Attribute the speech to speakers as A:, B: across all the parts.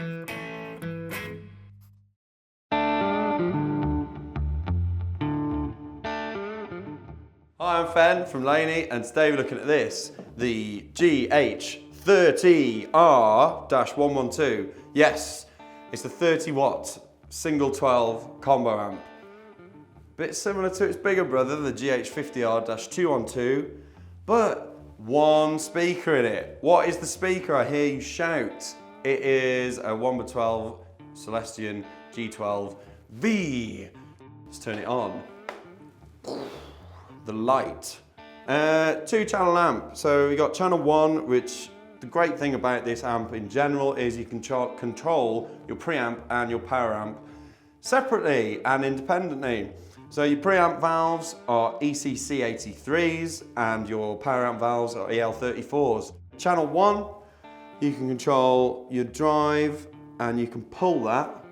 A: Hi, I'm Fenn from Laney, and today we're looking at this, the GH30R-112. Yes, it's the 30 watt single 12 combo amp. Bit similar to its bigger brother, the GH50R-212, but one speaker in it. What is the speaker? I hear you shout. It is a 1/12 Celestion G12V. Let's turn it on. The light. 2-channel amp. So we got channel 1, which the great thing about this amp in general is you can control your preamp and your power amp separately and independently. So your preamp valves are ECC83s and your power amp valves are EL34s. Channel 1, you can control your drive and you can pull that,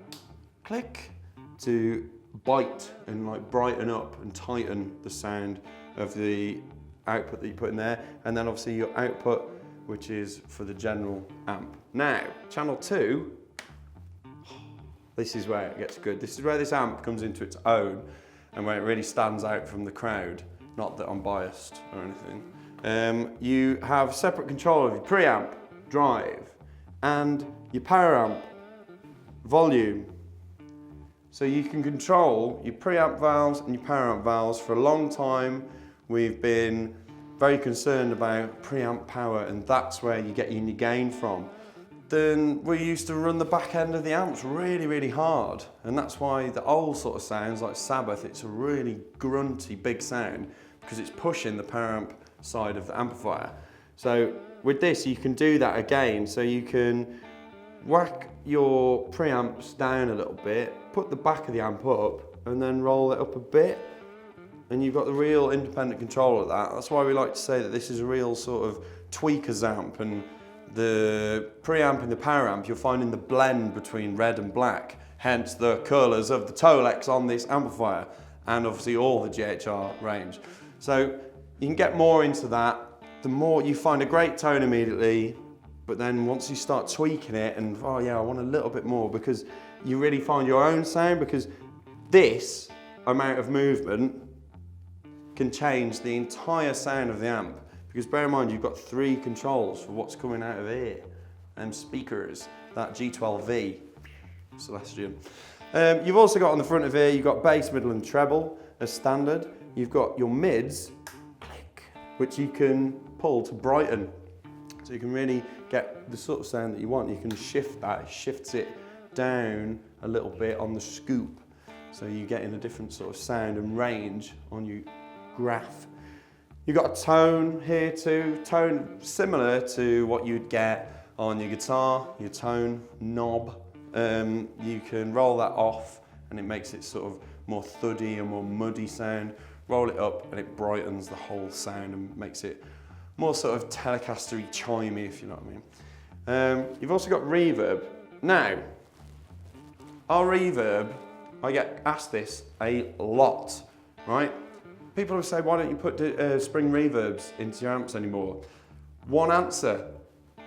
A: click, to bite and like brighten up and tighten the sound of the output that you put in there, and then obviously your output, which is for the general amp. Now, channel 2, this is where it gets good. This is where this amp comes into its own and where it really stands out from the crowd. Not that I'm biased or anything. You have separate control of your preamp, drive, and your power amp, volume. So you can control your preamp valves and your power amp valves. For a long time, we've been very concerned about preamp power, and that's where you get your gain from. Then we used to run the back end of the amps really, really hard. And that's why the old sort of sounds like Sabbath, it's a really grunty, big sound because it's pushing the power amp side of the amplifier. So with this, you can do that again. So you can whack your preamps down a little bit, put the back of the amp up, and then roll it up a bit, and you've got the real independent control of that. That's why we like to say that this is a real sort of tweakers amp, and the preamp and the power amp, you're finding the blend between red and black, hence the colours of the Tolex on this amplifier, and obviously all the GHR range. So you can get more into that. The more you find a great tone immediately, but then once you start tweaking it and, oh yeah, I want a little bit more, because you really find your own sound, because this amount of movement can change the entire sound of the amp. Because bear in mind, you've got 3 controls for what's coming out of here. And speakers, that G12V, Celestion. You've also got on the front of here, you've got bass, middle and treble as standard. You've got your mids, click, which you can pull to brighten. So you can really get the sort of sound that you want. You can shift that, it shifts it down a little bit on the scoop. So you're getting a different sort of sound and range on your graph. You've got a tone here too, tone similar to what you'd get on your guitar, your tone knob. You can roll that off and it makes it sort of more thuddy and more muddy sound. Roll it up and it brightens the whole sound and makes it more sort of Telecaster-y, chimey, if you know what I mean. You've also got reverb. Now, our reverb, I get asked this a lot, right? People will say, why don't you put spring reverbs into your amps anymore? One answer,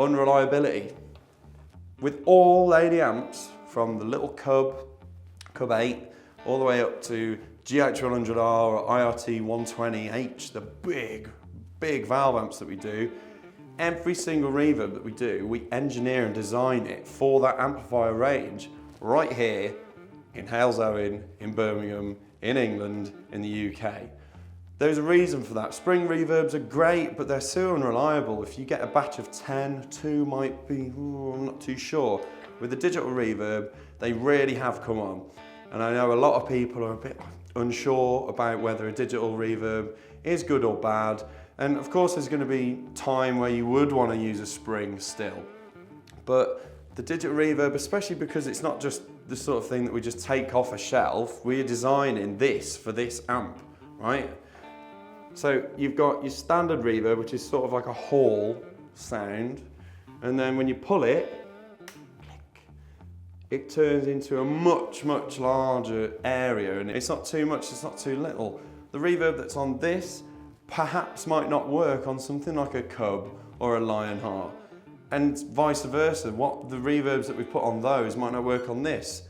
A: unreliability. With all Laney amps, from the little Cub 8, all the way up to GH30R or IRT120H, the big valve amps that we do, every single reverb that we do, we engineer and design it for that amplifier range right here in Halesowen, in Birmingham, in England, in the UK. There's a reason for that. Spring reverbs are great, but they're so unreliable. If you get a batch of 10, 2 might be, I'm not too sure. With the digital reverb, they really have come on. And I know a lot of people are a bit unsure about whether a digital reverb is good or bad. And of course, there's going to be time where you would want to use a spring still. But the digital reverb, especially because it's not just the sort of thing that we just take off a shelf, we're designing this for this amp, right? So you've got your standard reverb, which is sort of like a hall sound. And then when you pull it, it turns into a much, much larger area. And it's not too much, it's not too little. The reverb that's on this perhaps might not work on something like a Cub or a Lionheart. And vice versa, what the reverbs that we put on those might not work on this.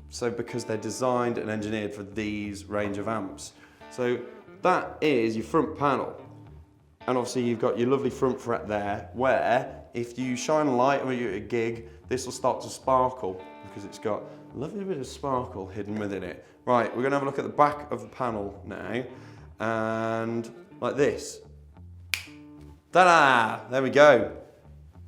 A: So because they're designed and engineered for these range of amps. So that is your front panel. And obviously you've got your lovely front fret there, where if you shine a light or you're at a gig, this will start to sparkle because it's got a lovely bit of sparkle hidden within it. Right, we're gonna have a look at the back of the panel now, and like this. Ta-da! There we go.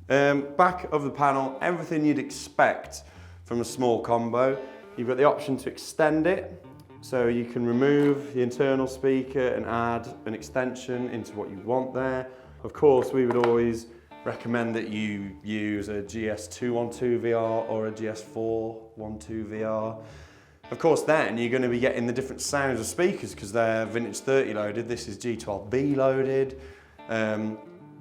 A: Back of the panel, everything you'd expect from a small combo. You've got the option to extend it, so you can remove the internal speaker and add an extension into what you want there. Of course, we would always recommend that you use a GH30R-112 VR or a GH30R-112 VR. Of course, then you're going to be getting the different sounds of speakers because they're vintage 30 loaded. This is G12B loaded.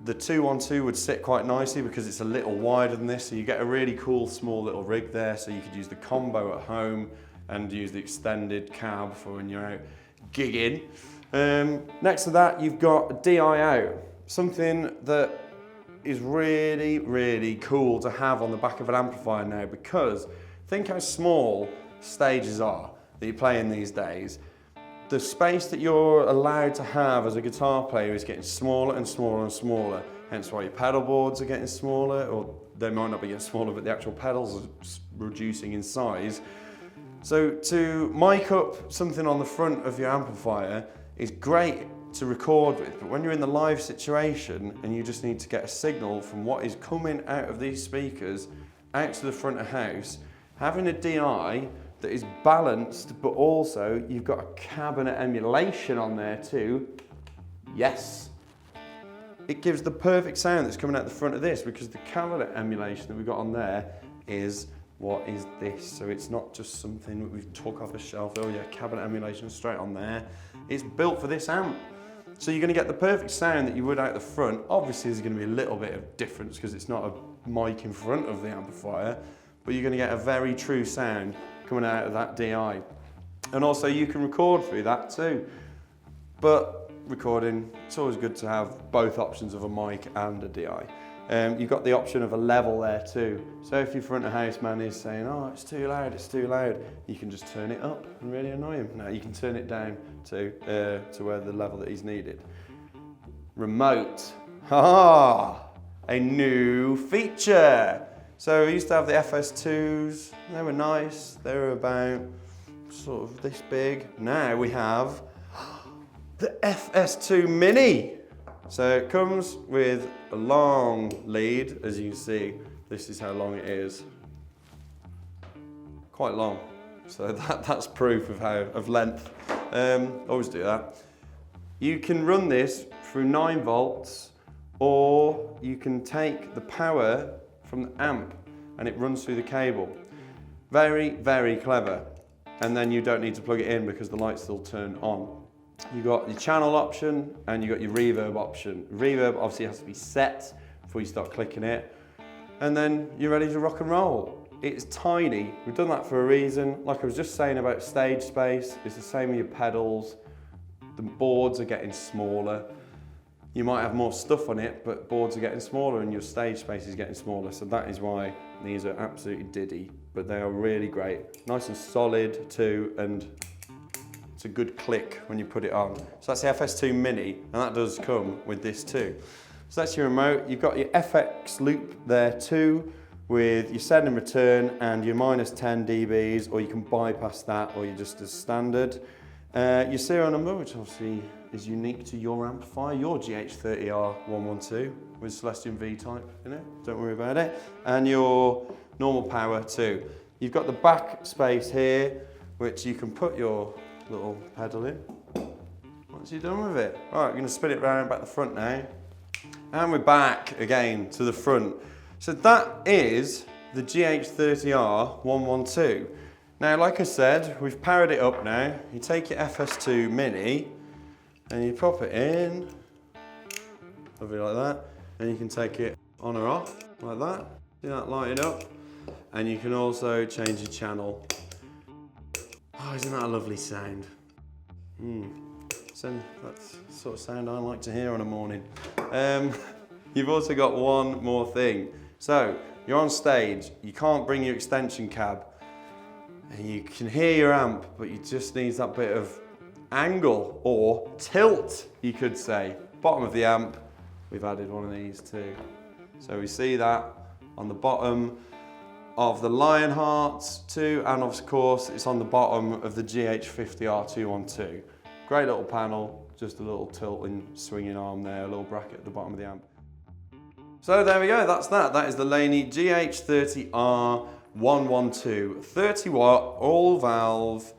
A: The 212 would sit quite nicely because it's a little wider than this, so you get a really cool small little rig there, so you could use the combo at home and use the extended cab for when you're out gigging. Next to that, you've got a DI out, something that is really, really cool to have on the back of an amplifier now, because think how small stages are that you play in these days. The space that you're allowed to have as a guitar player is getting smaller and smaller and smaller, hence why your pedal boards are getting smaller, or they might not be getting smaller, but the actual pedals are reducing in size. So to mic up something on the front of your amplifier is great to record with, but when you're in the live situation and you just need to get a signal from what is coming out of these speakers out to the front of house, having a DI that is balanced, but also you've got a cabinet emulation on there too. Yes. It gives the perfect sound that's coming out the front of this, because the cabinet emulation that we've got on there is what is this. So it's not just something that we've took off a shelf. Oh yeah, cabinet emulation straight on there. It's built for this amp. So you're gonna get the perfect sound that you would out the front. Obviously there's gonna be a little bit of difference because it's not a mic in front of the amplifier, but you're gonna get a very true sound coming out of that DI. And also you can record through that too. But recording, it's always good to have both options of a mic and a DI. You've got the option of a level there too. So if your front of house man is saying, oh, it's too loud, you can just turn it up and really annoy him. No, you can turn it down to where the level that he's needed. Remote, a new feature. So we used to have the FS2s, they were nice, they were about sort of this big. Now we have the FS2 Mini. So it comes with a long lead, as you can see, this is how long it is. Quite long, so that's proof of length. Always do that. You can run this through 9 volts, or you can take the power from the amp and it runs through the cable. Very, very clever. And then you don't need to plug it in because the lights still turn on. You've got your channel option and you've got your reverb option. Reverb obviously has to be set before you start clicking it. And then you're ready to rock and roll. It's tiny. We've done that for a reason. Like I was just saying about stage space, it's the same with your pedals. The boards are getting smaller. You might have more stuff on it, but boards are getting smaller and your stage space is getting smaller. So that is why these are absolutely diddy, but they are really great. Nice and solid too, and it's a good click when you put it on. So that's the FS2 Mini, and that does come with this too. So that's your remote. You've got your FX loop there too, with your send and return and your -10 dBs, or you can bypass that, or you're just as standard. Your serial number, which obviously is unique to your amplifier, your GH30R-112 with Celestion V-type in it, don't worry about it. And your normal power too. You've got the back space here, which you can put your little pedal in once you're done with it. All right, we're going to spin it round back the front now. And we're back again to the front. So that is the GH30R-112. Now, like I said, we've powered it up now. You take your FS2 Mini and you pop it in, lovely like that. And you can take it on or off like that. See that lighting up? And you can also change your channel. Oh, isn't that a lovely sound? So that's the sort of sound I like to hear on a morning. You've also got one more thing. So, you're on stage, you can't bring your extension cab, and you can hear your amp, but you just need that bit of angle, or tilt, you could say. Bottom of the amp, we've added one of these too. So we see that on the bottom of the Lionheart too, and of course it's on the bottom of the GH30R-112. Great little panel, just a little tilting, swinging arm there, a little bracket at the bottom of the amp. So there we go, that's that. That is the Laney GH30R-112, 30 watt, all valve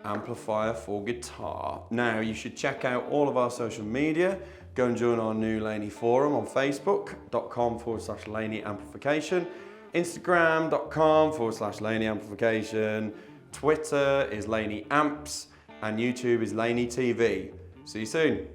A: amplifier for guitar. Now you should check out all of our social media. Go and join our new Laney forum on facebook.com/Laney amplification, instagram.com/Laney amplification, Twitter is Laney amps, and YouTube is Laney TV. See you soon.